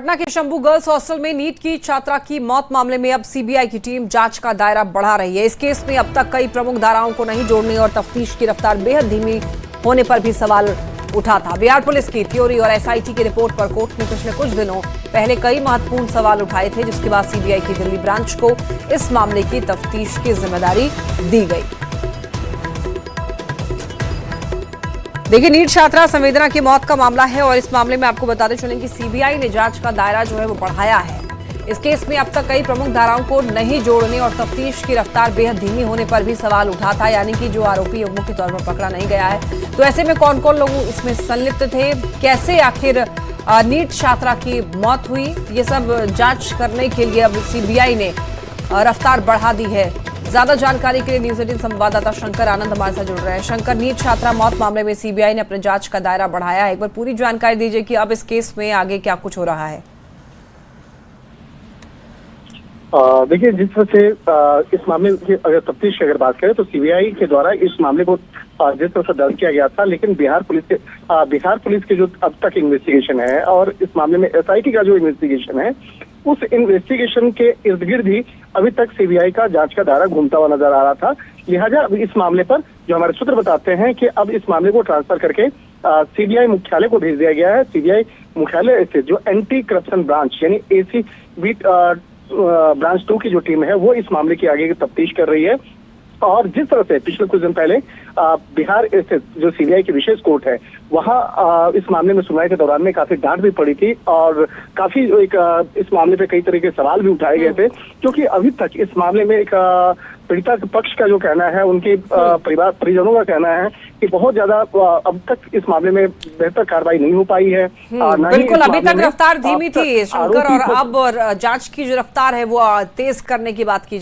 पटना के Shambhu girls hostel में NEET की छात्रा की मौत मामले में अब सीबीआई की टीम जांच का दायरा बढ़ा रही है। इस केस में अब तक कई प्रमुख धाराओं को नहीं जोड़ने और तफ्तीश की रफ्तार बेहद धीमी होने पर भी सवाल उठा था। बिहार पुलिस की थ्योरी और एसआईटी की रिपोर्ट पर कोर्ट ने पिछले कुछ दिनों पहले कई महत्वपूर्ण सवाल उठाए थे, जिसके बाद सीबीआई की दिल्ली ब्रांच को इस मामले की तफ्तीश की जिम्मेदारी दी गई। देखिए, नीट छात्रा संवेदना की मौत का मामला है और इस मामले में आपको बताते चलें कि सीबीआई ने जांच का दायरा जो है वो बढ़ाया है। इस केस में अब तक कई प्रमुख धाराओं को नहीं जोड़ने और तफ्तीश की रफ्तार बेहद धीमी होने पर भी सवाल उठा था, यानी कि जो आरोपी मुख्य तौर पर पकड़ा नहीं गया है। तो ऐसे में कौन कौन लोग इसमें संलिप्त थे, कैसे आखिर नीट छात्रा की मौत हुई, ये सब जांच करने के लिए अब सीबीआई ने रफ्तार बढ़ा दी है। ज्यादा जानकारी के लिए न्यूज 18 संवाददाता शंकर आनंद हमारे साथ जुड़ रहे हैं। शंकर, नीट छात्रा मौत मामले में सीबीआई ने अपने जांच का दायरा बढ़ाया है। एक बार पूरी जानकारी दीजिए कि अब इस केस में आगे क्या कुछ हो रहा है। देखिए, जिस तरह से इस मामले की अगर तफ्तीश की अगर बात करें तो सीबीआई के द्वारा इस मामले को जिस तरह से दर्ज किया गया था, लेकिन बिहार पुलिस के जो अब तक इन्वेस्टिगेशन है और इस मामले में एसआईटी का जो इन्वेस्टिगेशन है, उस इन्वेस्टिगेशन के इर्द गिर्द ही अभी तक सीबीआई का जांच का दायरा घूमता हुआ नजर आ रहा था। लिहाजा अब इस मामले पर जो हमारे सूत्र बताते हैं कि अब इस मामले को ट्रांसफर करके सीबीआई मुख्यालय को भेज दिया गया है। सीबीआई मुख्यालय स्थित जो एंटी करप्शन ब्रांच यानी एसी बीट ब्रांच 2 की जो टीम है वो इस मामले की आगे की तफ्तीश कर रही है। और जिस तरह से पिछले कुछ दिन पहले बिहार स्थित जो सीबीआई की विशेष कोर्ट है, वहां इस मामले में सुनवाई के दौरान में काफी डांट भी पड़ी थी और काफी इस मामले पे कई तरह के सवाल भी उठाए गए थे, क्योंकि अभी तक इस मामले में एक पीड़िता के पक्ष का जो कहना है, उनके परिजनों का कहना है कि बहुत ज्यादा अब तक इस मामले में बेहतर कार्रवाई नहीं हो पाई है। बिल्कुल, अभी तक रफ्तार धीमी थी शंकर, और अब जांच की जो रफ्तार है वो तेज करने की बात की